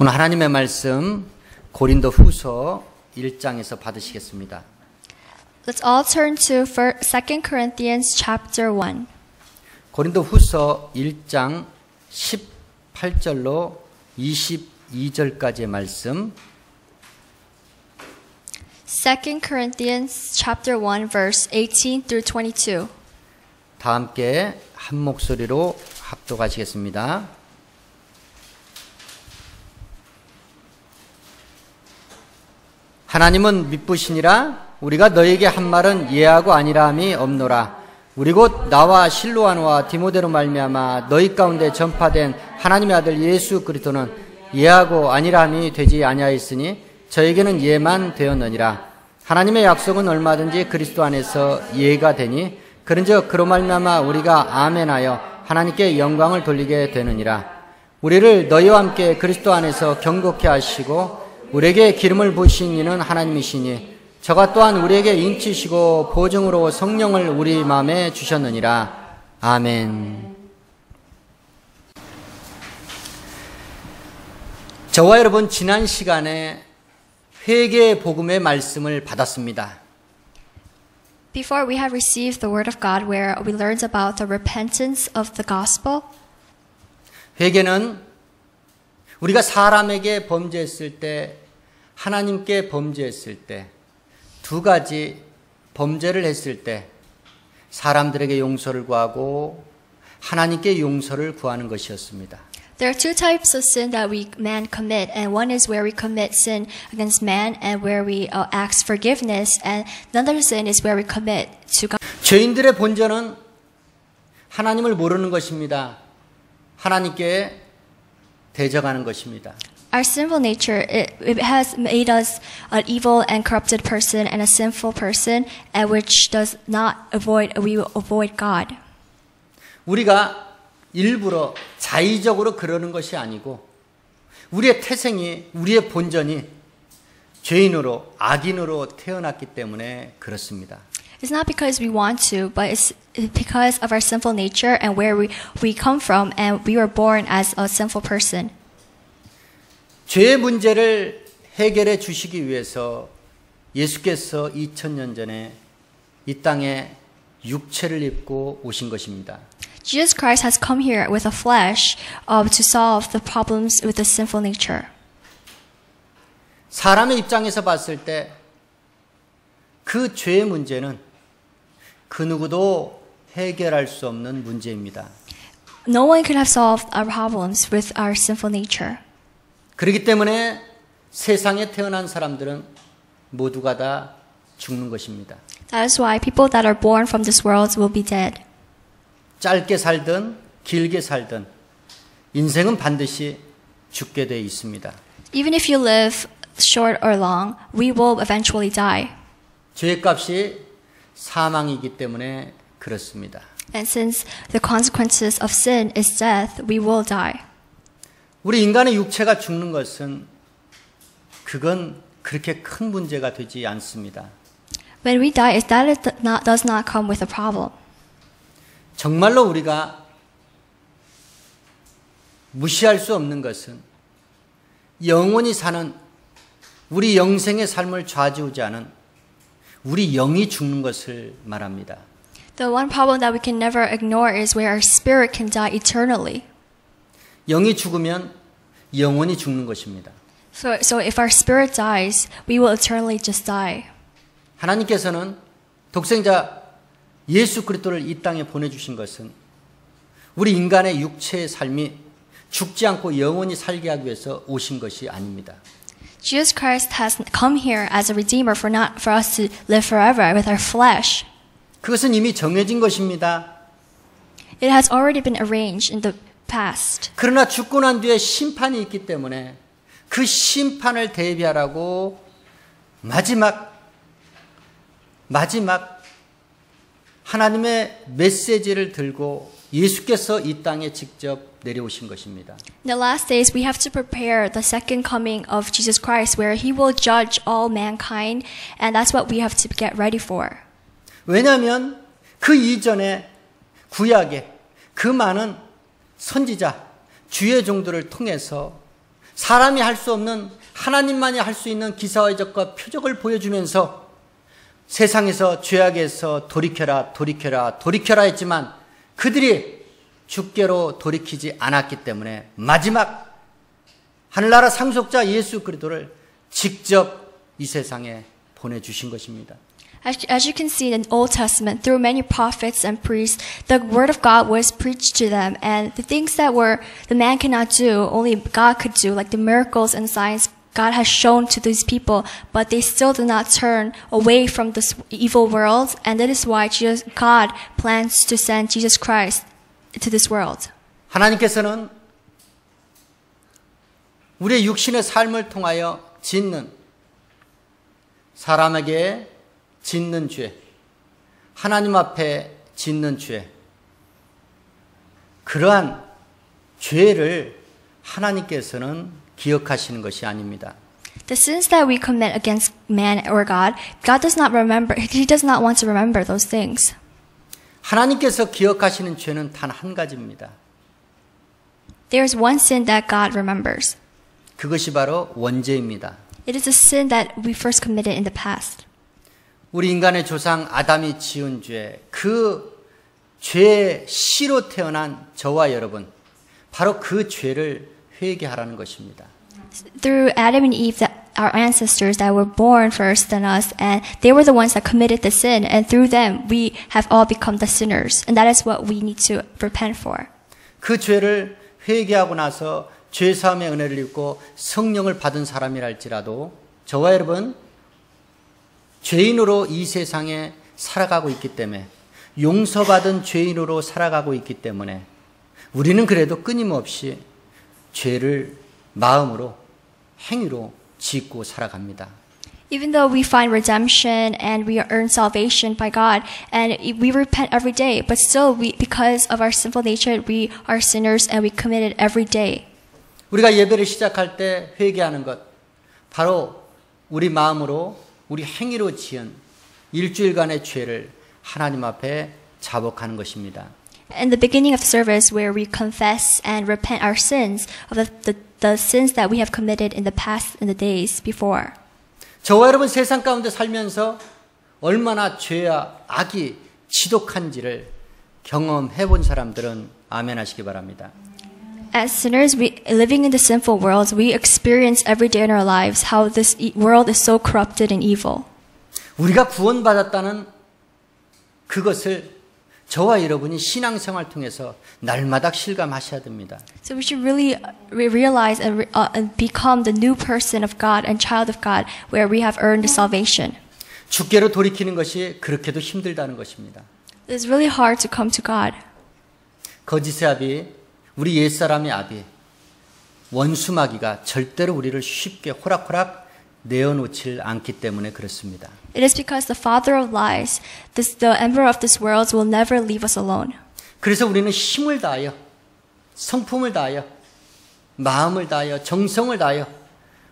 오늘 하나님의 말씀 고린도 후서 1장에서 받으시겠습니다. Let's all turn to 2 Corinthians chapter 1. 고린도 후서 1장 18절로 22절까지의 말씀. 2 Corinthians chapter 1 verse 18 through 22. 다 함께 한 목소리로 합독하시겠습니다. 하나님은 미쁘시니라 우리가 너에게 한 말은 예하고 아니라함이 없노라. 우리 곧 나와 실로아노와 디모데로 말미암아 너희 가운데 전파된 하나님의 아들 예수 그리스도는 예하고 아니라함이 되지 아니하였으니 저에게는 예만 되었느니라. 하나님의 약속은 얼마든지 그리스도 안에서 예가 되니 그런즉 그로 말미암아 우리가 아멘하여 하나님께 영광을 돌리게 되느니라. 우리를 너희와 함께 그리스도 안에서 경고케 하시고 우리에게 기름을 부으신 이는 하나님이시니 저가 또한 우리에게 인치시고 보증으로 성령을 우리 마음에 주셨느니라. 아멘. 저와 여러분 지난 시간에 회개의 복음의 말씀을 받았습니다. Before we have received the word of God where we learned about the repentance of the gospel. 회개는 우리가 사람에게 범죄했을 때 하나님께 범죄했을 때 두 가지 범죄를 했을 때 사람들에게 용서를 구하고 하나님께 용서를 구하는 것이었습니다. There are two types of sin that man commit, and one is where we commit sin against man, and where we ask forgiveness, and another sin is where we commit to God. 죄인들의 본전은 하나님을 모르는 것입니다. 하나님께 대적하는 것입니다. Our sinful nature, it has made us an evil and corrupted person and a sinful person, and which does not we avoid God. 우리가 일부러 자의적으로 그러는 것이 아니고 우리의 태생이 우리의 본전이 죄인으로 악인으로 태어났기 때문에 그렇습니다. It's not because we want to, but it's because of our sinful nature and where we come from, and we were born as a sinful person. 죄의 문제를 해결해 주시기 위해서 예수께서 2000년 전에 이 땅에 육체를 입고 오신 것입니다. Jesus Christ has come here with a flesh to solve the problems with the sinful nature. 사람의 입장에서 봤을 때 그 죄의 문제는 그 누구도 해결할 수 없는 문제입니다. No one could have solved our problems with our sinful nature. 그렇기 때문에 세상에 태어난 사람들은 모두가 다 죽는 것입니다. That is why people that are born from this world will be dead. 짧게 살든 길게 살든 인생은 반드시 죽게 돼 있습니다. Even if you live short or long, we will eventually die. 죄의 값이 사망이기 때문에 그렇습니다. And since the consequences of sin is death, we will die. 우리 인간의 육체가 죽는 것은 그건 그렇게 큰 문제가 되지 않습니다. When we die, that does not come with a problem. 정말로 우리가 무시할 수 없는 것은 영원히 사는 우리 영생의 삶을 좌지우지하는 우리 영이 죽는 것을 말합니다. The one problem that we can never ignore is where our spirit can die eternally. 영이 죽으면 영원히 죽는 것입니다. So if our spirit dies, we will eternally just die. 하나님께서는 독생자 예수 그리스도를 이 땅에 보내주신 것은 우리 인간의 육체의 삶이 죽지 않고 영원히 살게 하기 위해서 오신 것이 아닙니다. Jesus Christ has come here as a redeemer for us to live forever with our flesh. 그것은 이미 정해진 것입니다. It has already been arranged in the past. 그러나 죽고 난 뒤에 심판이 있기 때문에 그 심판을 대비하라고 마지막 하나님의 메시지를 들고 예수께서 이 땅에 직접 내려오신 것입니다. In the last days, we have to prepare the second coming of Jesus Christ, where He will judge all mankind, and that's what we have to get ready for. 왜냐하면 그 이전에 구약에 그 많은 선지자, 주의 종들을 통해서 사람이 할 수 없는 하나님만이 할 수 있는 기사와 이적과 표적을 보여주면서 세상에서 죄악에서 돌이켜라 돌이켜라 돌이켜라 했지만 그들이 주께로 돌이키지 않았기 때문에 마지막 하늘나라 상속자 예수 그리스도를 직접 이 세상에 보내주신 것입니다. As you can see in the Old Testament, through many prophets and priests, the word of God was preached to them, and the things that the man cannot do, only God could do, like the miracles and signs God has shown to these people, but they still do not turn away from this evil world, and that is why God plans to send Jesus Christ to this world. 하나님께서는 우리의 육신의 삶을 통하여 짓는 사람에게 짓는 죄, 하나님 앞에 짓는 죄, 그러한 죄를 하나님께서는 기억하시는 것이 아닙니다. The sins that we commit against man or God does not remember. He does not want to remember those things. 하나님께서 기억하시는 죄는 단 한 가지입니다. There is one sin that God remembers. 그것이 바로 원죄입니다. It is a sin that we first committed in the past. 우리 인간의 조상 아담이 지은 죄, 그 죄의 씨로 태어난 저와 여러분, 바로 그 죄를 회개하라는 것입니다. Through Adam and Eve, our ancestors that were born first than us, and they were the ones that committed the sin, and through them we have all become the sinners, and that is what we need to repent for. 그 죄를 회개하고 나서 죄 사함의 은혜를 입고 성령을 받은 사람이랄지라도 저와 여러분 죄인으로 이 세상에 살아가고 있기 때문에 용서받은 죄인으로 살아가고 있기 때문에 우리는 그래도 끊임없이 죄를 마음으로 행위로 짓고 살아갑니다. Even though we find redemption and we earn salvation by God and we repent every day, but still because of our sinful nature, we are sinners and we commit it every day. 우리가 예배를 시작할 때 회개하는 것, 바로 우리 마음으로 우리 행위로 지은 일주일간의 죄를 하나님 앞에 자복하는 것입니다. In the beginning of the service where we confess and repent our sins of the sins that we have committed in the past and the days before. 저와 여러분 세상 가운데 살면서 얼마나 죄와 악이 지독한지를 경험해 본 사람들은 아멘 하시기 바랍니다. As sinners, living in the sinful world, we experience every day in our lives how this world is so corrupted and evil. 우리가 구원받았다는 그것을 저와 여러분이 신앙생활 통해서 날마다 실감하셔야 됩니다. So we should really realize and become the new person of God and child of God where we have earned salvation. 주께로 돌이키는 것이 그렇게도 힘들다는 것입니다. It's really hard to come to God. 거짓의 아비, 우리 옛사람의 아비, 원수마귀가 절대로 우리를 쉽게 호락호락 내어놓질 않기 때문에 그렇습니다. It is because the father of lies, the emperor of this world, will never leave us alone. 그래서 우리는 힘을 다하여, 성품을 다하여, 마음을 다하여, 정성을 다하여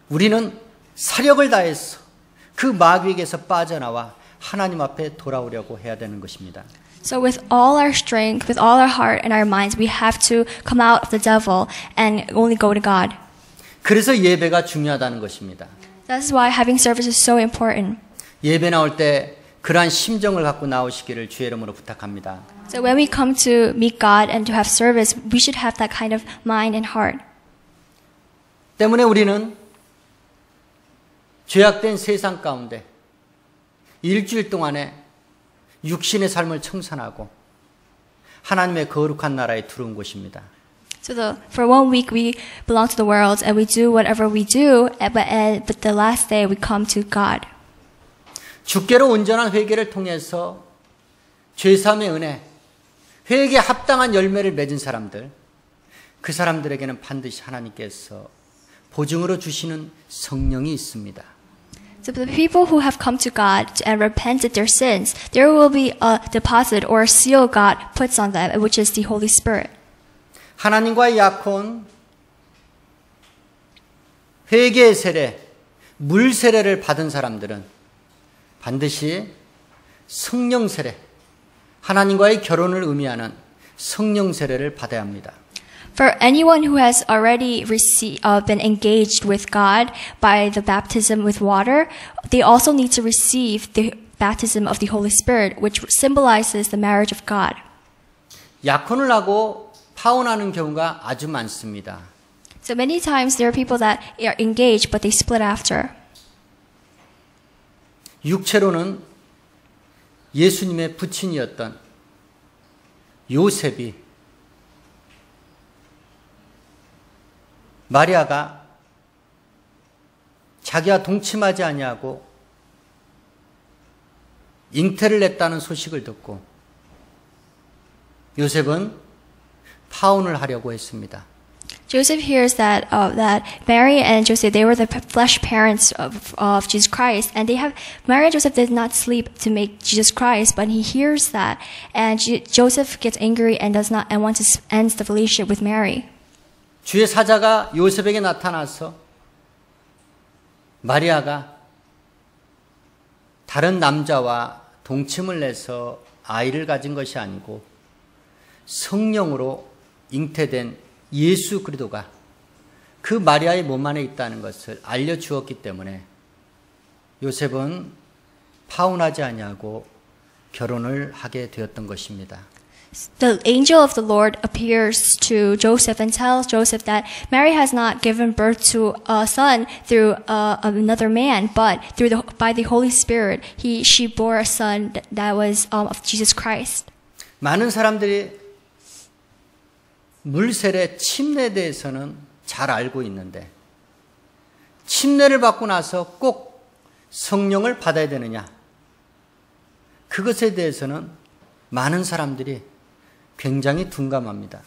우리는 사력을 다해서 그 마귀에게서 빠져나와 하나님 앞에 돌아오려고 해야 되는 것입니다. So with all our strength, with all our heart and our minds, we have to come out of the devil and only go to God. 그래서 예배가 중요하다는 것입니다. That's why having service is so important. 예배 나올 때 그러한 심정을 갖고 나오시기를 주의 이름으로 부탁합니다. So when we come to meet God and to have service, we should have that kind of mind and heart. 때문에 우리는 죄악된 세상 가운데 일주일 동안에 육신의 삶을 청산하고 하나님의 거룩한 나라에 들어온 곳입니다. So for 1 week we belong to the world and we do whatever we do, but the last day we come to God. 주께로 온전한 회개를 통해서 죄사함의 은혜, 회개에 합당한 열매를 맺은 사람들, 그 사람들에게는 반드시 하나님께서 보증으로 주시는 성령이 있습니다. So the people who have come to God and repented their sins, there will be a deposit or a seal God puts on them, which is the Holy Spirit. 하나님과의 약혼, 회개의 세례, 물 세례를 받은 사람들은 반드시 성령 세례, 하나님과의 결혼을 의미하는 성령 세례를 받아야 합니다. For anyone who has already been engaged with God by the baptism with water, they also need to receive the baptism of the Holy Spirit, which symbolizes the marriage of God. 약혼을 하고 파혼하는 경우가 아주 많습니다. So many times there are people that are engaged but they split after. 육체로는 예수님의 부친이었던 요셉이 마리아가 자기와 동침하지 아니하고 잉태를 냈다는 소식을 듣고 요셉은 파혼을 하려고 했습니다. Joseph hears that Mary and Joseph, they were the flesh parents of Jesus Christ, and Mary and Joseph did not sleep to make Jesus Christ, but he hears that, and Joseph gets angry and wants to end the relationship with Mary. 주의 사자가 요셉에게 나타나서 마리아가 다른 남자와 동침을 내서 아이를 가진 것이 아니고 성령으로 잉태된 예수 그리스도가 그 마리아의 몸 안에 있다는 것을 알려주었기 때문에 요셉은 파혼하지 아니하고 결혼을 하게 되었던 것입니다. The angel of the Lord appears to Joseph and tells Joseph that Mary has not given birth to a son through another man, but by the Holy Spirit, she bore a son that was of Jesus Christ. 많은 사람들이 물세례 침례에 대해서는 잘 알고 있는데 침례를 받고 나서 꼭 성령을 받아야 되느냐? 그것에 대해서는 많은 사람들이 굉장히 둔감합니다.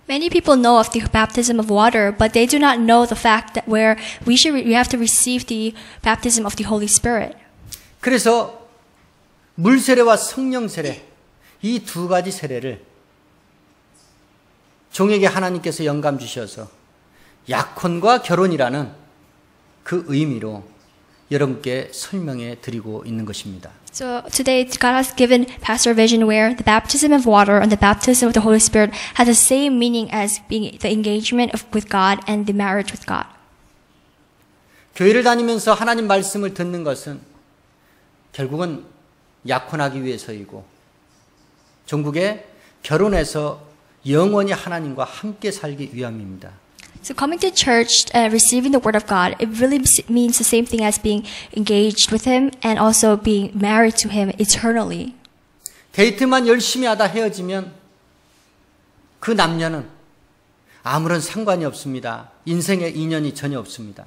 Many people know of the baptism of water, but they do not know the fact that where we have to receive the baptism of the Holy Spirit. 그래서 물세례와 성령 세례 이 두 가지 세례를 종에게 하나님께서 영감 주셔서 약혼과 결혼이라는 그 의미로 여러분께 설명해 드리고 있는 것입니다. So today God has given Pastor a vision where the baptism of water and the baptism of the Holy Spirit has the same meaning as being the engagement with God and the marriage with God. 교회를 다니면서 하나님 말씀을 듣는 것은 결국은 약혼하기 위해서이고 종국에 결혼해서 영원히 하나님과 함께 살기 위함입니다. So coming to church and receiving the word of God, it really means the same thing as being engaged with Him and also being married to Him eternally. 데이트만 열심히 하다 헤어지면 그 남녀는 아무런 상관이 없습니다. 인생에 인연이 전혀 없습니다.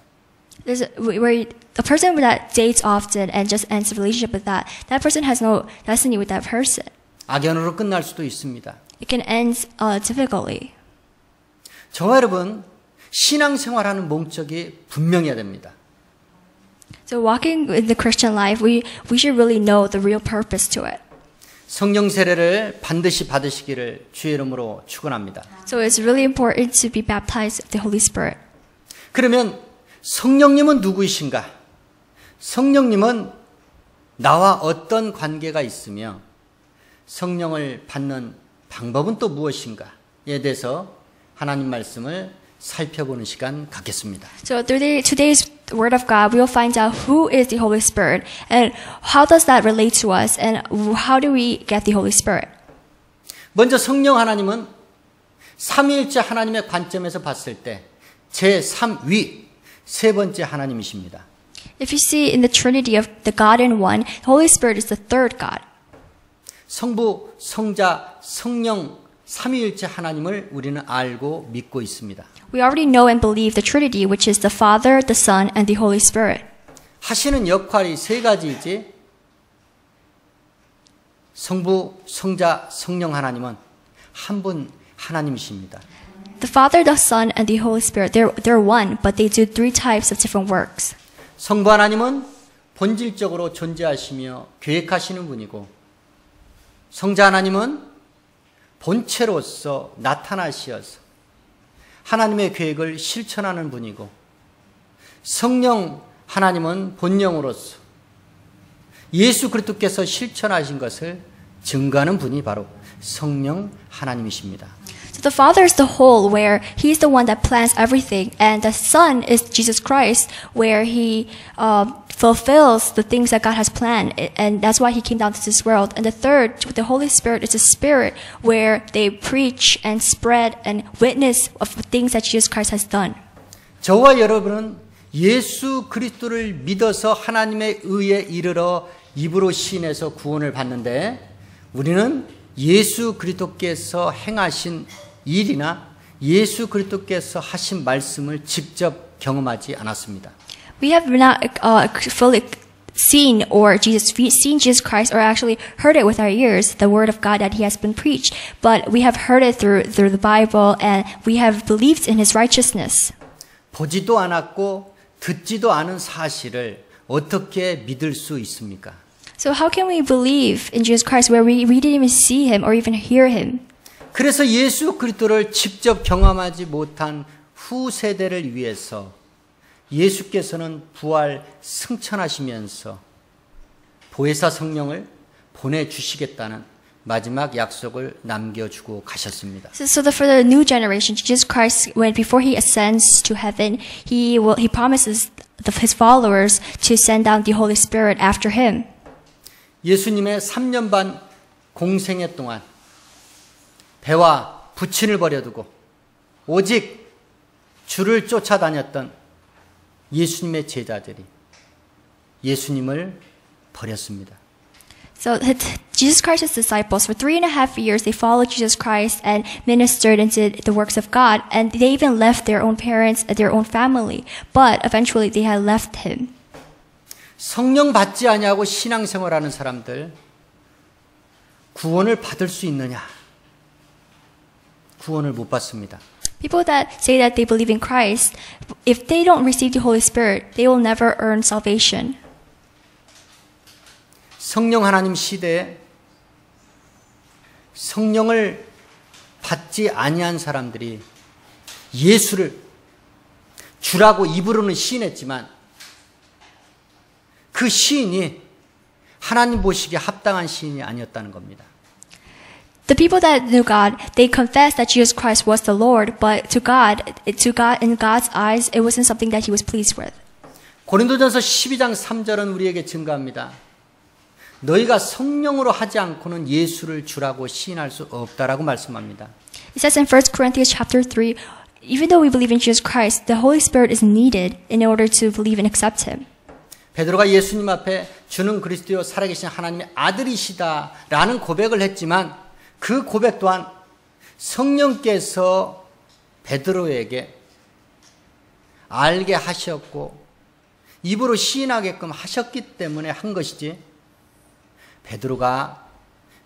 Where a person that dates often and just ends the relationship with that person has no destiny with that person. 악연으로 끝날 수도 있습니다. It can end difficultly. 저와 여러분 신앙생활하는 목적이 분명해야 됩니다. So walking in the Christian life, we should really know the real purpose to it. 성령 세례를 반드시 받으시기를 주의 이름으로 축원합니다. So it's really important to be baptized of the Holy Spirit. 그러면 성령님은 누구이신가? 성령님은 나와 어떤 관계가 있으며 성령을 받는 방법은 또 무엇인가에 대해서 하나님 말씀을 살펴보는 시간 갖겠습니다. So through today's Word of God, we will find out who is the Holy Spirit and how does that relate to us and how do we get the Holy Spirit. 먼저 성령 하나님은 삼위일체 하나님의 관점에서 봤을 때 제3위 세 번째 하나님이십니다. If you see in the Trinity of the God in one, the Holy Spirit is the third God. 성부, 성자, 성령 삼위일체 하나님을 우리는 알고 믿고 있습니다. We already know and believe the Trinity, which is the Father, the Son, and the Holy Spirit. 하시는 역할이 세 가지이지 성부, 성자, 성령 하나님은 한 분 하나님이십니다. The Father, the Son, and the Holy Spirit, they're one, but they do three types of different works. 성부 하나님은 본질적으로 존재하시며 계획하시는 분이고 성자 하나님은 본체로서 나타나시어서 하나님의 계획을 실천하는 분이고 성령 하나님은 본령으로서 예수 그리스도께서 실천하신 것을 증거하는 분이 바로 성령 하나님이십니다. So the Father is the whole, where He's the one that plans everything, and the Son is Jesus Christ, where He fulfills the things that God has planned, and that's why He came down to this world. And the third, the Holy Spirit, is a spirit where they preach and spread and witness of the things that Jesus Christ has done. 저와 여러분은 예수 그리스도를 믿어서 하나님의 의에 이르러 입으로 시인해서 구원을 받는데, 우리는 예수 그리스도께서 행하신 일이나 예수 그리스도께서 하신 말씀을 직접 경험하지 않았습니다. We have not fully seen Jesus Christ, or actually heard it with our ears, the word of God that He has been preached, but we have heard it through the Bible, and we have believed in His righteousness. 보지도 않았고 듣지도 않은 사실을 어떻게 믿을 수 있습니까? So how can we believe in Jesus Christ where we didn't even see Him or even hear Him? 그래서 예수 그리스도를 직접 경험하지 못한 후 세대를 위해서 예수께서는 부활 승천하시면서 보혜사 성령을 보내주시겠다는 마지막 약속을 남겨주고 가셨습니다. So for the new generation, Jesus Christ, before He ascends to heaven, He promises His followers to send down the Holy Spirit after Him. 예수님의 3년 반 공생애 동안 배와 부친을 버려두고 오직 주를 쫓아다녔던 예수님의 제자들이 예수님을 버렸습니다. So Jesus Christ's disciples, for 3.5 years, they followed Jesus Christ and ministered and did the works of God. And they even left their own parents, their own family. But eventually they had left Him. 성령 받지 아니하고 신앙생활하는 사람들 구원을 받을 수 있느냐? 구원을 못 받습니다. People that say that they believe in Christ, if they don't receive the Holy Spirit, they will never earn salvation. 성령 하나님 시대에 성령을 받지 아니한 사람들이 예수를 주라고 입으로는 시인했지만 그 시인이 하나님 보시기에 합당한 시인이 아니었다는 겁니다. The people that knew God, they confessed that Jesus Christ was the Lord, but to God, in God's eyes, it wasn't something that He was pleased with. 고린도전서 12장 3절은 우리에게 증거합니다. 너희가 성령으로 하지 않고는 예수를 주라고 시인할 수 없다라고 말씀합니다. It says in 1 Corinthians chapter 3, even though we believe in Jesus Christ, the Holy Spirit is needed in order to believe and accept Him. 베드로가 예수님 앞에 주는 그리스도요 살아계신 하나님의 아들이시다라는 고백을 했지만 그 고백 또한 성령께서 베드로에게 알게 하셨고 입으로 시인하게끔 하셨기 때문에 한 것이지 베드로가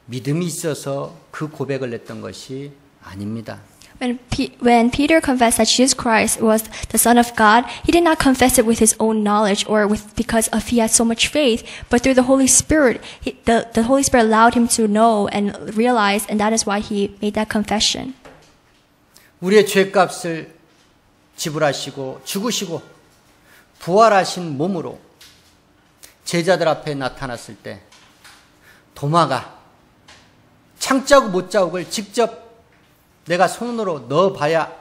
믿음이 있어서 그 고백을 했던 것이 아닙니다. When Peter confessed that Jesus Christ was the Son of God, he did not confess it with his own knowledge or because he had so much faith, but through the Holy Spirit. The Holy Spirit allowed him to know and realize, and that is why he made that confession. 우리의 죄값을 지불하시고 죽으시고 부활하신 몸으로 제자들 앞에 나타났을 때 도마가 창자국 못자국을 직접 내가 손으로 넣어봐야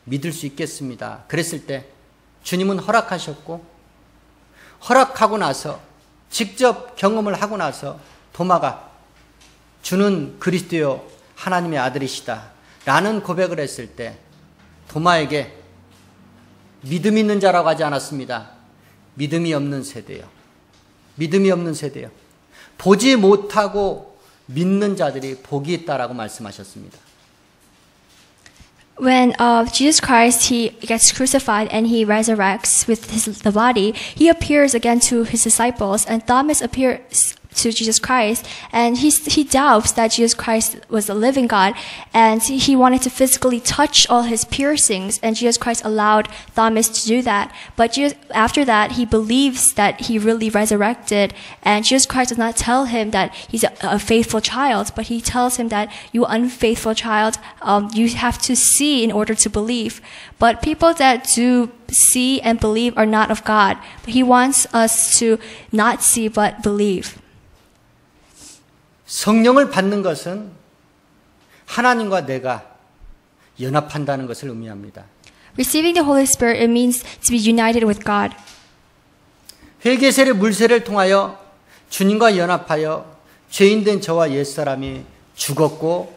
믿을 수 있겠습니다. 그랬을 때 주님은 허락하셨고 허락하고 나서 직접 경험을 하고 나서 도마가 주는 그리스도요 하나님의 아들이시다 라는 고백을 했을 때 도마에게 믿음 있는 자라고 하지 않았습니다. 믿음이 없는 세대요. 믿음이 없는 세대요. 보지 못하고 믿는 자들이 복이 있다라고 말씀하셨습니다. When Jesus Christ, He gets crucified and He resurrects with the body, He appears again to His disciples, and Thomas appears to Jesus Christ, and he doubts that Jesus Christ was the living God, and he wanted to physically touch all His piercings, and Jesus Christ allowed Thomas to do that. But after that, he believes that He really resurrected, and Jesus Christ does not tell him that he's a faithful child, but He tells him that you unfaithful child, you have to see in order to believe. But people that do see and believe are not of God. But He wants us to not see but believe. 성령을 받는 것은 하나님과 내가 연합한다는 것을 의미합니다. Receiving the Holy Spirit, it means to be united with God. 회개세례 물세를 통하여 주님과 연합하여 죄인된 저와 옛사람이 죽었고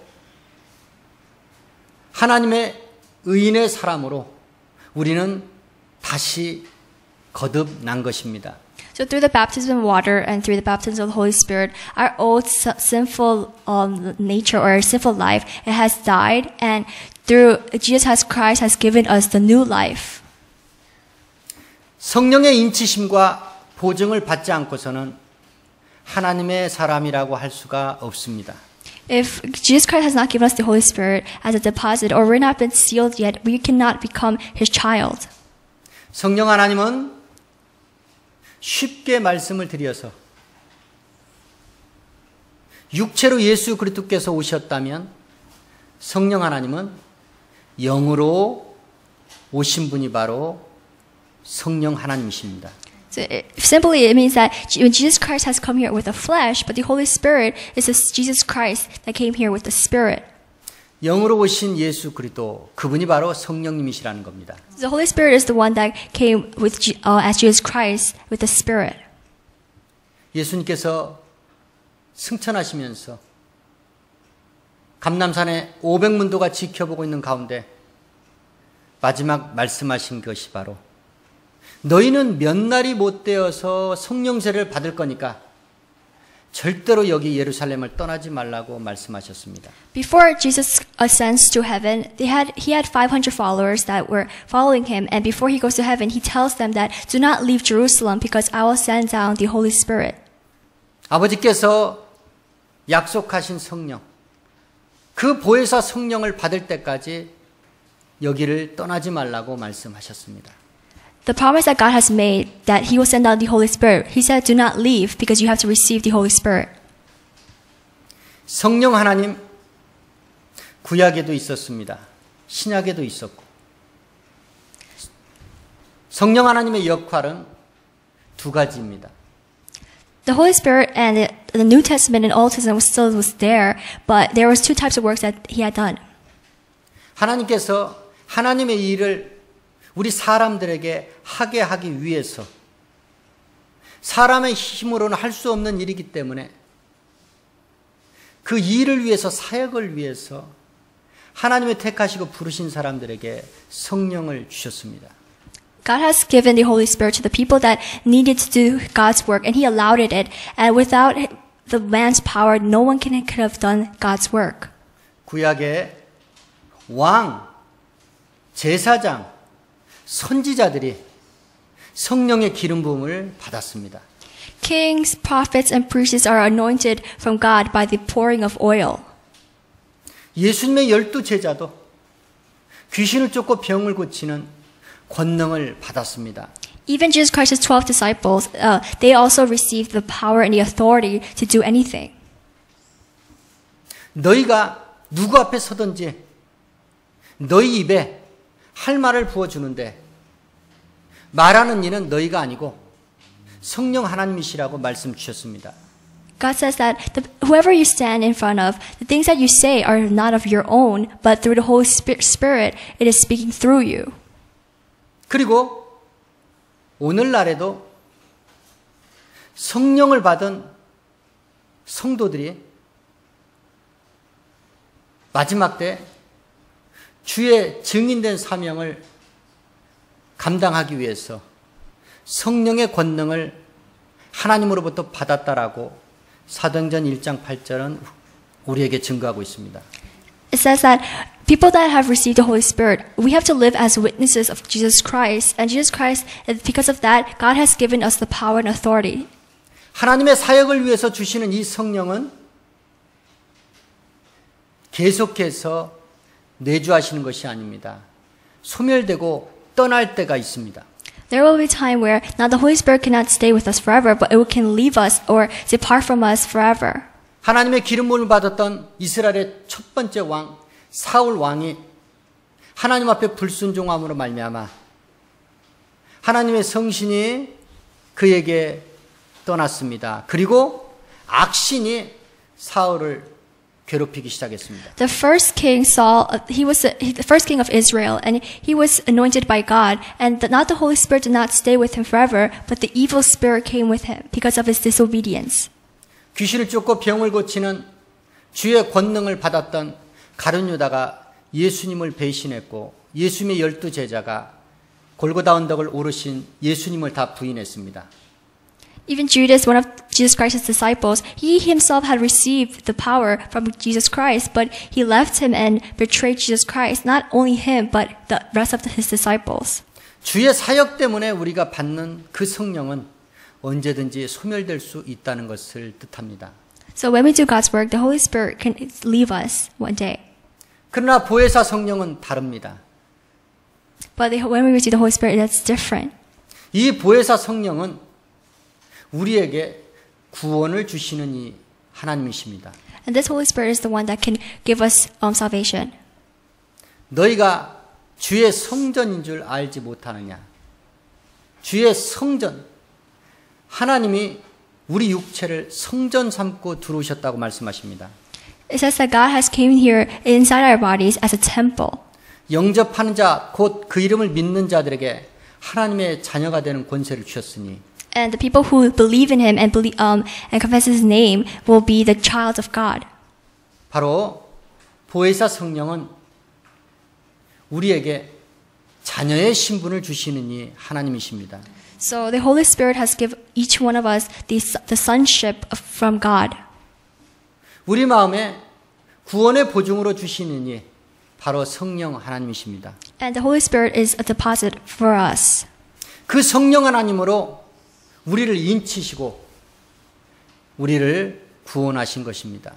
하나님의 의인의 사람으로 우리는 다시 거듭난 것입니다. So through the baptism of water and through the baptism of the Holy Spirit, our old sinful nature or sinful life, it has died, and through Jesus Christ has given us the new life. 성령의 인치심과 보증을 받지 않고서는 하나님의 사람이라고 할 수가 없습니다. If Jesus Christ has not given us the Holy Spirit as a deposit, or we're not been sealed yet, we cannot become His child. 성령 하나님은 쉽게 말씀을 드려서 육체로 예수 그리스도께서 오셨다면 성령 하나님은 영으로 오신 분이 바로 성령 하나님이십니다. So simply, it means that when Jesus Christ has come here with the flesh, but the Holy Spirit is this Jesus Christ that came here with the Spirit. 영으로 오신 예수 그리스도 그분이 바로 성령님이시라는 겁니다. The Holy Spirit is the one that came with as Jesus Christ with the Spirit. 예수님께서 승천하시면서 감람산에 500문도가 지켜보고 있는 가운데 마지막 말씀하신 것이 바로 너희는 몇 날이 못 되어서 성령세를 받을 거니까 절대로 여기 예루살렘을 떠나지 말라고 말씀하셨습니다. Before Jesus ascends to heaven, he had 500 followers that were following him, and before he goes to heaven, he tells them that do not leave Jerusalem because I will send down the Holy Spirit. 아버지께서 약속하신 성령, 그 보혜사 성령을 받을 때까지 여기를 떠나지 말라고 말씀하셨습니다. The promise that God has made that He will send down the Holy Spirit, He said, "Do not leave because you have to receive the Holy Spirit." 성령 하나님 구약에도 있었습니다. 신약에도 있었고 성령 하나님의 역할은 두 가지입니다. The Holy Spirit and the New Testament and Old Testament was there, but there was two types of works that He had done. 하나님께서 하나님의 일을 우리 사람들에게 하게 하기 위해서 사람의 힘으로는 할 수 없는 일이기 때문에 그 일을 위해서 사역을 위해서 하나님의 택하시고 부르신 사람들에게 성령을 주셨습니다. God has given the Holy Spirit to the people that needed to do God's work, and He allowed it. And without the man's power, no one could have done God's work. 구약의 왕, 제사장, 선지자들이 성령의 기름 부음을 받았습니다. Kings, prophets, and priests are anointed from God by the pouring of oil. 예수님의 12 제자도 귀신을 쫓고 병을 고치는 권능을 받았습니다. Even Jesus Christ's 12 disciples, they also received the power and the authority to do anything. 너희가 누구 앞에 서든지 너희 입에 할 말을 부어주는데 말하는 이는 너희가 아니고 성령 하나님이시라고 말씀 주셨습니다. God says that whoever you stand in front of, the things that you say are not of your own, but through the Holy Spirit, it is speaking through you. 그리고 오늘날에도 성령을 받은 성도들이 마지막 때 주의 증인된 사명을 감당하기 위해서 성령의 권능을 하나님으로부터 받았다라고 사도행전 1장 8절은 우리에게 증거하고 있습니다. It says that people that have received the Holy Spirit, we have to live as witnesses of Jesus Christ. And Jesus Christ, because of that, God has given us the power and authority. 하나님의 사역을 위해서 주시는 이 성령은 계속해서 내주하시는 것이 아닙니다. 소멸되고 떠날 때가 있습니다. There will be a time where now the Holy Spirit cannot stay with us forever, but it can leave us or depart from us forever. 하나님의 기름 부음을 받았던 이스라엘의 첫 번째 왕 사울 왕이 하나님 앞에 불순종함으로 말미암아 하나님의 성신이 그에게 떠났습니다. 그리고 악신이 사울을 괴롭히기 시작했습니다. The first king Saul, he was the first king of Israel, and he was anointed by God. And not the Holy Spirit did not stay with him forever, but the evil spirit came with him because of his disobedience. 귀신을 쫓고 병을 고치는 주의 권능을 받았던 가룟 유다가 예수님을 배신했고 예수님의 12제자가 골고다 언덕을 오르신 예수님을 다 부인했습니다. Even Judas, one of Jesus Christ's disciples, he himself had received the power from Jesus Christ, but he left him and betrayed Jesus Christ. Not only him, but the rest of his disciples. 주의 사역 때문에 우리가 받는 그 성령은 언제든지 소멸될 수 있다는 것을 뜻합니다. So when we do God's work, the Holy Spirit can leave us one day. 그러나 보혜사 성령은 다릅니다. But when we receive the Holy Spirit, that's different. 이 보혜사 성령은 우리에게 구원을 주시는 이 하나님이십니다. And this Holy Spirit is the one that can give us salvation. 너희가 주의 성전인 줄 알지 못하느냐? 주의 성전, 하나님이 우리 육체를 성전 삼고 들어오셨다고 말씀하십니다. It says that God has came here inside our bodies as a temple. 영접하는 자, 곧 그 이름을 믿는 자들에게 하나님의 자녀가 되는 권세를 주셨으니 And the people who believe in Him and confess His name will be the child of God. 바로 보혜사 성령은 우리에게 자녀의 신분을 주시는 이 하나님이십니다. So the Holy Spirit has given each one of us the sonship from God. 우리 마음에 구원의 보증으로 주시는 이 바로 성령 하나님이십니다. And the Holy Spirit is a deposit for us. 그 성령 하나님으로 우리를 인치시고 우리를 구원하신 것입니다.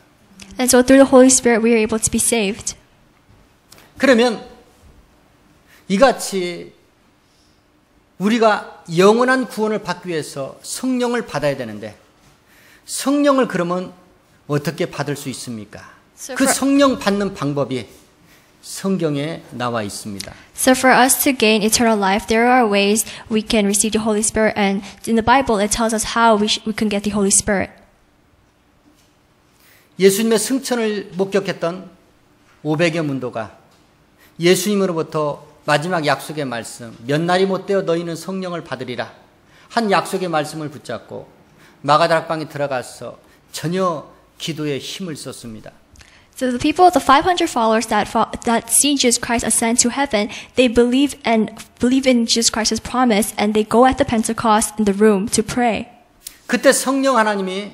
And so through the Holy Spirit we are able to be saved. 그러면 이같이 우리가 영원한 구원을 받기 위해서 성령을 받아야 되는데 성령을 그러면 어떻게 받을 수 있습니까? 그 성령 받는 방법이 성경에 나와 있습니다. So for us to gain eternal life, there are ways we can receive the Holy Spirit, and in the Bible it tells us how we can get the Holy Spirit. 예수님의 승천을 목격했던 500여 문도가 예수님으로부터 마지막 약속의 말씀, 몇 날이 못되어 너희는 성령을 받으리라 한 약속의 말씀을 붙잡고 마가다락방에 들어가서 전혀 기도에 힘을 썼습니다. So the people, the 500 followers that see Jesus Christ ascend to heaven, they believe in Jesus Christ's promise, and they go at the Pentecost in the room to pray. 그때 성령 하나님이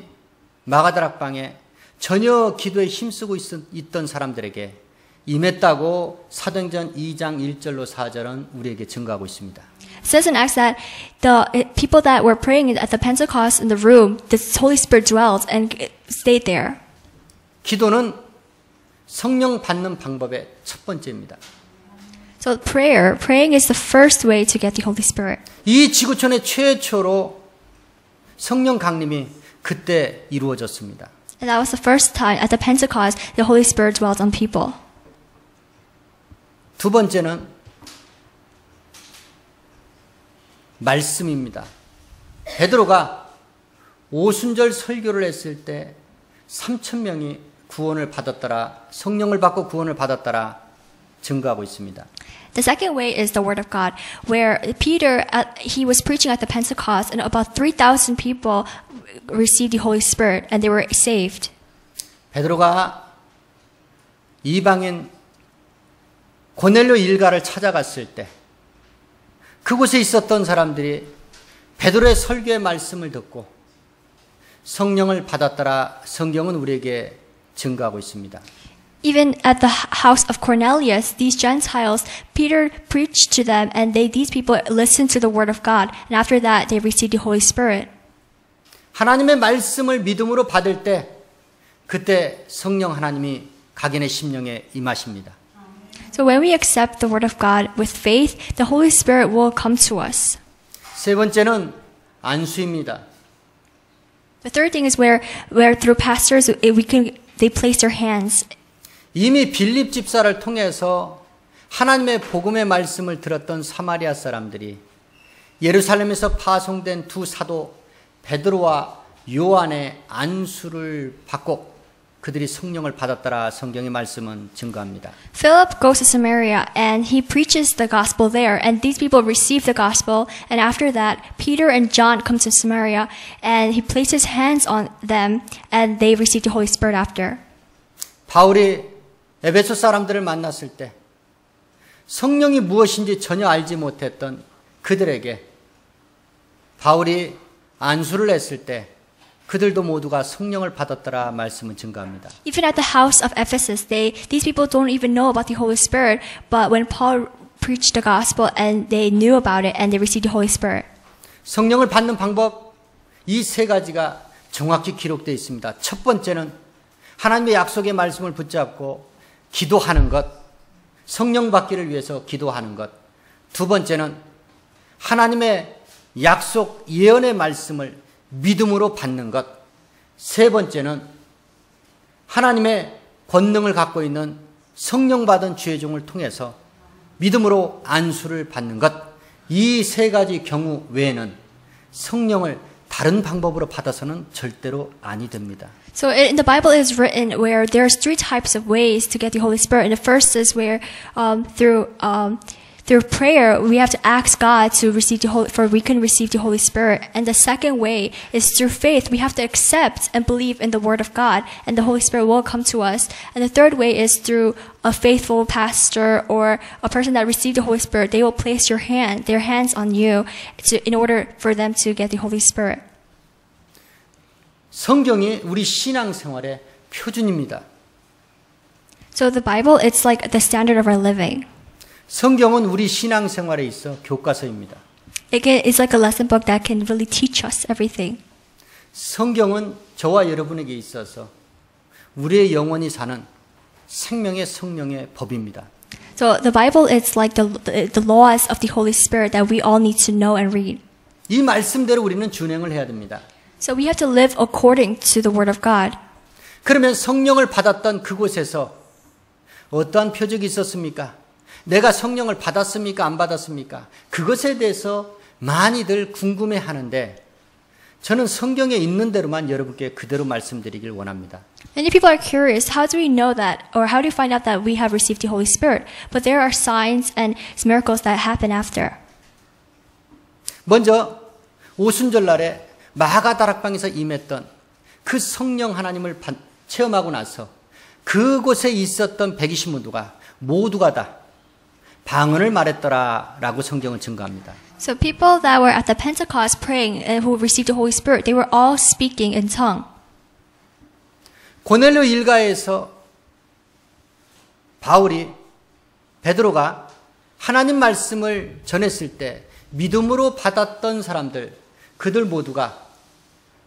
마가다락방에 전혀 기도에 힘쓰고 있던 사람들에게 임했다고 사도행전 2장 1절로 4절은 우리에게 증거하고 있습니다. It says in Acts that the people that were praying at the Pentecost in the room, the Holy Spirit dwelt and stayed there. 기도는 성령 받는 방법의 첫 번째입니다. So praying is the first way to get the Holy Spirit. 이 지구촌의 최초로 성령 강림이 그때 이루어졌습니다. And that was the first time at the Pentecost the Holy Spirit dwelt on people. 두 번째는 말씀입니다. 베드로가 오순절 설교를 했을 때 3,000명이 구원을 받았더라, 성령을 받고 구원을 받았더라 증거하고 있습니다. The second way is the Word of God, where Peter, he was preaching at the Pentecost, and about 3,000 people received the Holy Spirit, and they were saved. 베드로가 이방인 고넬료 일가를 찾아갔을 때 그곳에 있었던 사람들이 베드로의 설교의 말씀을 듣고 성령을 받았더라 성경은 우리에게 증거하고 있습니다. Even at the house of Cornelius, these Gentiles, Peter preached to them, and these people listened to the word of God. And after that, they received the Holy Spirit. 하나님의 말씀을 믿음으로 받을 때 그때 성령 하나님이 각인의 심령에 임하십니다. So when we accept the word of God with faith, the Holy Spirit will come to us. 세 번째는 안수입니다. The third thing is where through pastors they place their hands. 이미 빌립 집사를 통해서 하나님의 복음의 말씀을 들었던 사마리아 사람들이 예루살렘에서 파송된 두 사도 베드로와 요한의 안수를 받고 그들이 성령을 받았더라 성경의 말씀은 증거합니다. Philip goes to Samaria and he preaches the gospel there, and these people receive the gospel, and after that Peter and John come to Samaria and he places hands on them and they receive the Holy Spirit after. 바울이 에베소 사람들을 만났을 때 성령이 무엇인지 전혀 알지 못했던 그들에게 바울이 안수를 했을 때 그들도 모두가 성령을 받았더라 말씀은 증거합니다. Even at the house of Ephesus, these people don't even know about the Holy Spirit, but when Paul preached the gospel and they knew about it and they received the Holy Spirit. 성령을 받는 방법 이 세 가지가 정확히 기록되어 있습니다. 첫 번째는 하나님의 약속의 말씀을 붙잡고 기도하는 것, 성령 받기를 위해서 기도하는 것. 두 번째는 하나님의 약속 예언의 말씀을 믿음으로 받는 것. 세 번째는 하나님의 권능을 갖고 있는 성령 받은 주의 종을 통해서 믿음으로 안수를 받는 것. 이 세 가지 경우 외에는 성령을 다른 방법으로 받아서는 절대로 아니 됩니다. So in the Bible it is written where there's three types of ways to get the Holy Spirit. And the first is where through prayer we have to ask God to receive we can receive the Holy Spirit. And the second way is through faith. We have to accept and believe in the Word of God, and the Holy Spirit will come to us. And the third way is through a faithful pastor or a person that received the Holy Spirit. They will place their hands on you in order for them to get the Holy Spirit. 성경이 우리 신앙생활의 표준입니다. So the Bible, it's like the standard of our living. 성경은 우리 신앙생활에 있어 교과서입니다. It's like a lesson book that can really teach us everything. 성경은 저와 여러분에게 있어서 우리의 영혼이 사는 생명의 성령의 법입니다. So the Bible is like the laws of the Holy Spirit that we all need to know and read. 이 말씀대로 우리는 준행을 해야 됩니다. So we have to live according to the Word of God. 그러면 성령을 받았던 그곳에서 어떠한 표적이 있었습니까? 내가 성령을 받았습니까? 안 받았습니까? 그것에 대해서 많이들 궁금해하는데 저는 성경에 있는 대로만 여러분께 그대로 말씀드리길 원합니다. Many people are curious, how do we know that, or how do we find out that we have received the Holy Spirit? But there are signs and miracles that happen after. 먼저 오순절 날에 마가다락방에서 임했던 그 성령 하나님을 체험하고 나서 그곳에 있었던 120문도가 모두가 다 방언을 말했더라라고 성경은 증거합니다. So people that were at the Pentecost praying and who received the Holy Spirit, they were all speaking in tongue. 고넬료 일가에서 베드로가 하나님 말씀을 전했을 때 믿음으로 받았던 사람들, 그들 모두가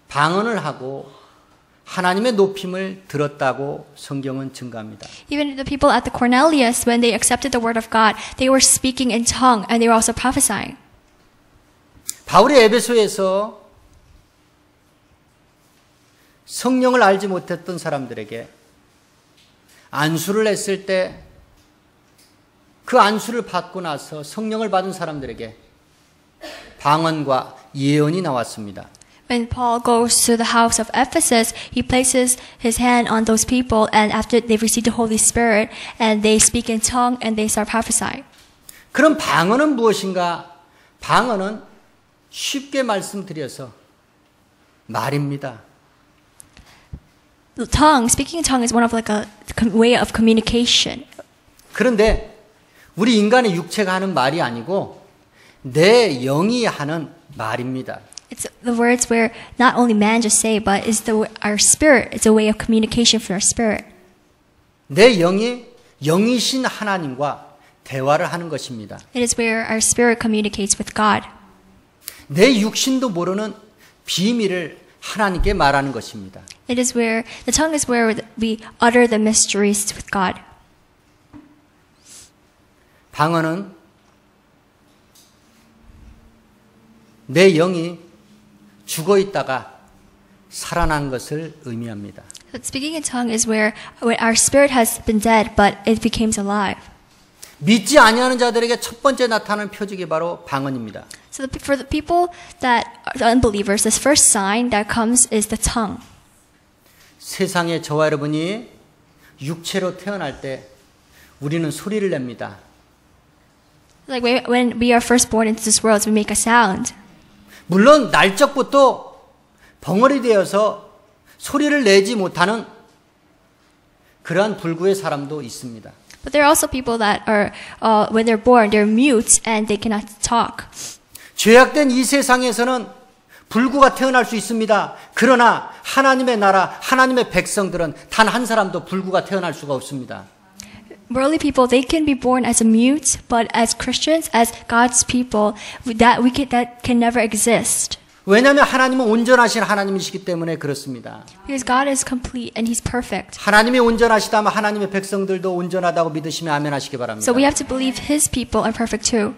방언을 하고 하나님의 높임을 들었다고 성경은 증거합니다. Even the people at the Cornelius, when they accepted the word of God, they were speaking in tongue and they were also prophesying. 바울이 에베소에서 성령을 알지 못했던 사람들에게 안수를 했을 때 그 안수를 받고 나서 성령을 받은 사람들에게 방언과 예언이 나왔습니다. When Paul goes to the house of Ephesus, he places his hand on those people, and after they receive the Holy Spirit, and they speak in tongue and they start prophesying. 그럼 방언은 무엇인가? 방언은 쉽게 말씀드려서 말입니다. Speaking in tongue is one of like a way of communication. 그런데 우리 인간의 육체가 하는 말이 아니고 내 영이 하는 말입니다. It's the words where not only man just say, but it's our spirit. It's a way of communication for our spirit. 내 영이 영이신 하나님과 대화를 하는 것입니다. It is where our spirit communicates with God. 내 육신도 모르는 비밀을 하나님께 말하는 것입니다. It is where the tongue is where we utter the mysteries with God. 방언은 내 영이 죽어 있다가 살아난 것을 의미합니다. Speaking in tongue is where our spirit has been dead, but it becomes alive. 믿지 아니하는 자들에게 첫 번째 나타나는 표적이 바로 방언입니다. So for the people that are unbelievers, the first sign that comes is the tongue. 세상에 저와 여러분이 육체로 태어날 때 우리는 소리를 냅니다. Like when we are first born into this world, we make a sound. 물론 날적부터 벙어리 되어서 소리를 내지 못하는 그러한 불구의 사람도 있습니다. But there are also people that are, when they're born, they're mute and they cannot talk. 죄악된 이 세상에서는 불구가 태어날 수 있습니다. 그러나 하나님의 나라, 하나님의 백성들은 단 한 사람도 불구가 태어날 수가 없습니다. Worldly people, they can be born as a mute, but as Christians, as God's people, that can never exist. 왜냐하면 하나님은 온전하신 하나님이시기 때문에 그렇습니다. Because God is complete and He's perfect. 하나님이 온전하시다면 하나님의 백성들도 온전하다고 믿으시면 아멘 하시기 바랍니다. So we have to believe His people are perfect too.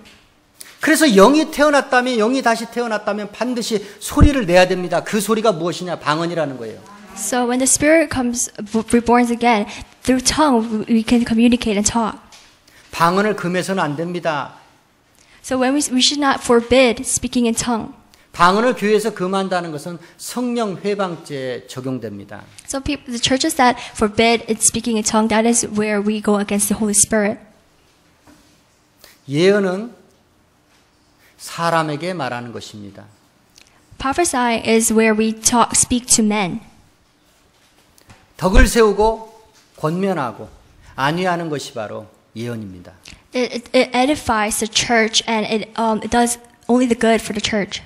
그래서 영이 태어났다면, 영이 다시 태어났다면 반드시 소리를 내야 됩니다. 그 소리가 무엇이냐? 방언이라는 거예요. So when the Spirit comes, reborn again, through tongue we can communicate and talk. 방언을 금해서는 안 됩니다. So when we should not forbid speaking in tongue. 방언을 교회에서 금한다는 것은 성령 회방죄에 적용됩니다. So the churches that forbid speaking in tongue, that is where we go against the Holy Spirit. 예언은 사람에게 말하는 것입니다. Prophesying is where we speak to men. 덕을 세우고 권면하고 안위하는 것이 바로 예언입니다. It edifies the church and it does only the good for the church.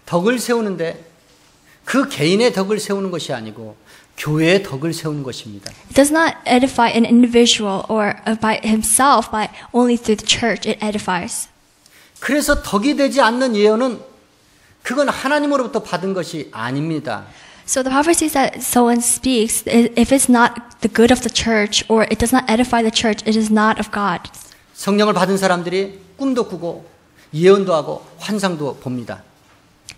덕을 세우는데 그 개인의 덕을 세우는 것이 아니고 교회의 덕을 세우는 것입니다. It does not edify an individual or by himself, by only through the church it edifies. 그래서 덕이 되지 않는 예언은 그건 하나님으로부터 받은 것이 아닙니다. So the prophecies that someone speaks, if it's not the good of the church or it does not edify the church, it is not of God. 성령을 받은 사람들이 꿈도 꾸고 예언도 하고 환상도 봅니다.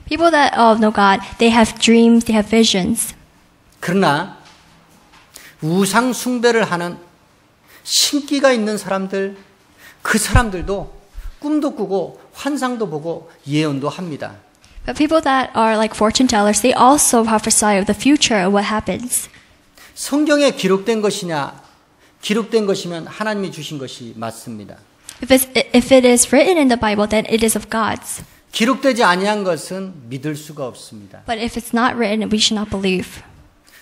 People that know God, they have dreams, they have visions. 그러나 우상 숭배를 하는 신기가 있는 사람들, 그 사람들도 꿈도 꾸고 환상도 보고 예언도 합니다. But people that are like fortune tellers, they also prophesy of the future of what happens. 성경에 기록된 것이냐? 기록된 것이면 하나님이 주신 것이 맞습니다. If it is written in the Bible, then it is of God's. 기록되지 아니한 것은 믿을 수가 없습니다. But if it's not written, we should not believe.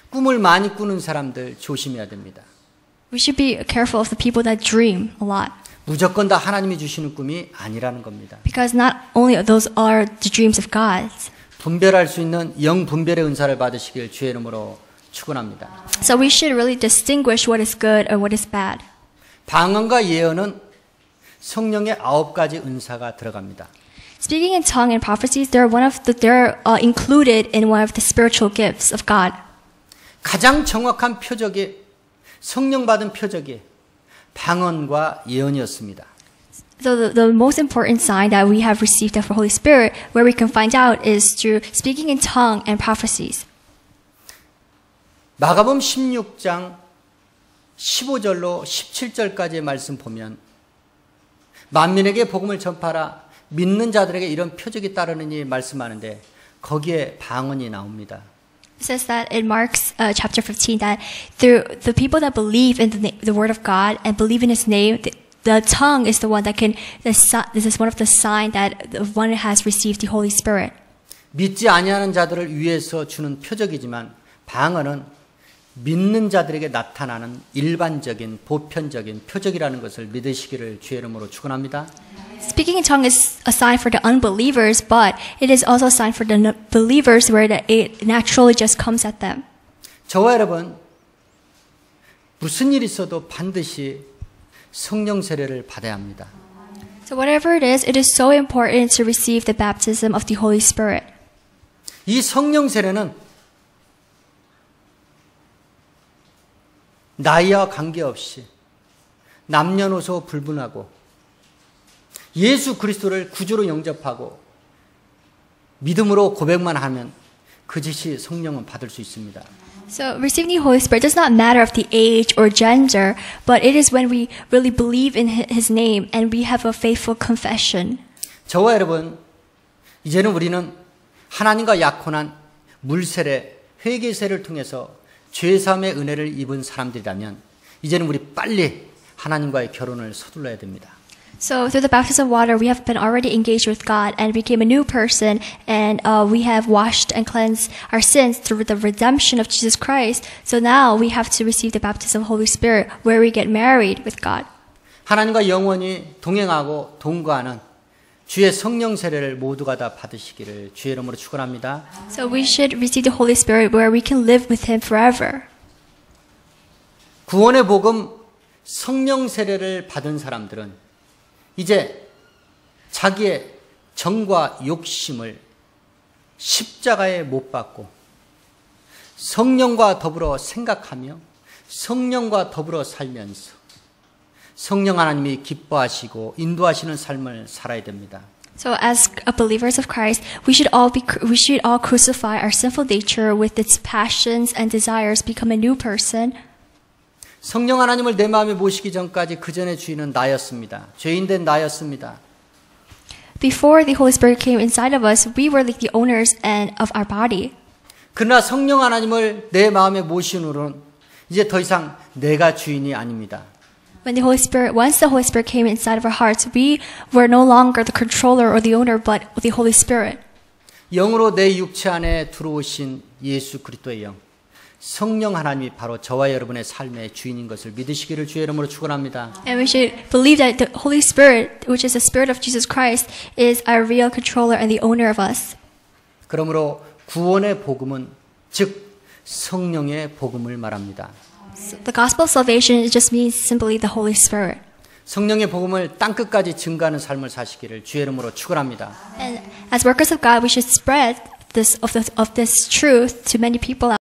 꿈을 많이 꾸는 사람들 조심해야 됩니다. We should be careful of the people that dream a lot. 무조건 다 하나님이 주시는 꿈이 아니라는 겁니다. Because not only those are the dreams of God. 분별할 수 있는 영 분별의 은사를 받으시길 주의 이름으로 축원합니다. So we should really distinguish what is good and what is bad. 방언과 예언은 성령의 9가지 은사가 들어갑니다. Speaking in tongue and prophecies, they're included in one of the spiritual gifts of God. 가장 정확한 표적이 성령 받은 표적이 방언과 예언이었습니다. So the most important sign that we have received of the Holy Spirit, where we can find out, is through speaking in tongue and prophecies. 마가복음 16장 15절로 17절까지의 말씀 보면 만민에게 복음을 전파하라 믿는 자들에게 이런 표적이 따르느니 말씀하는데 거기에 방언이 나옵니다. It says that in Mark's chapter 15 that through the people that believe in the word of God and believe in His name, the tongue is the one that can. This is one of the sign that one has received the Holy Spirit. 믿지 아니하는 자들을 위해서 주는 표적이지만 방언은 믿는 자들에게 나타나는 일반적인 보편적인 표적이라는 것을 믿으시기를 주의 이름으로 축원합니다. Speaking in tongue is a sign for the unbelievers, but it is also a sign for the believers where it naturally just comes at them. 저와 여러분 무슨 일이 있어도 반드시 성령 세례를 받아야 합니다. So whatever it is so important to receive the baptism of the Holy Spirit. 이 성령 세례는 나이와 관계없이 남녀노소 불문하고 예수 그리스도를 구주로 영접하고 믿음으로 고백만 하면 그 즉시 성령은 받을 수 있습니다. So receiving the Holy Spirit does not matter of the age or gender, but it is when we really believe in His name and we have a faithful confession. 저와 여러분, 이제는 우리는 하나님과 약혼한 물세례 회개세를 통해서 죄사함의 은혜를 입은 사람들이라면 이제는 우리 빨리 하나님과의 결혼을 서둘러야 됩니다. So through the baptism of water, we have been already engaged with God and became a new person, and we have washed and cleansed our sins through the redemption of Jesus Christ. So now we have to receive the baptism of Holy Spirit, where we get married with God. 하나님과 영원히 동행하고 동거하는 주의 성령 세례를 모두가 다 받으시기를 주의 이름으로 축원합니다. So we should receive the Holy Spirit, where we can live with Him forever. 구원의 복음 성령 세례를 받은 사람들은 이제 자기의 정과 욕심을 십자가에 못 박고 성령과 더불어 생각하며 성령과 더불어 살면서 성령 하나님이 기뻐하시고 인도하시는 삶을 살아야 됩니다. So as believers of Christ, we should all crucify our sinful nature with its passions and desires, become a new person. 성령 하나님을 내 마음에 모시기 전까지 그 전의 주인은 나였습니다. 죄인된 나였습니다. Before the Holy Spirit came inside of us, we were like the owners of our body. 그러나 성령 하나님을 내 마음에 모신 후로는 이제 더 이상 내가 주인이 아닙니다. Once the Holy Spirit came inside of our hearts, we were no longer the controller or the owner, but the Holy Spirit. 영으로 내 육체 안에 들어오신 예수 그리스도의 영, 성령 하나님이 바로 저와 여러분의 삶의 주인인 것을 믿으시기를 주의 이름으로 축원합니다. And we should believe that the Holy Spirit, which is the Spirit of Jesus Christ, is our real controller and the owner of us. 그러므로 구원의 복음은 즉 성령의 복음을 말합니다. So the gospel of salvation just means simply the Holy Spirit. 성령의 복음을 땅끝까지 증가하는 삶을 사시기를 주의 이름으로 축원합니다. And as workers of God, we should spread this truth to many people out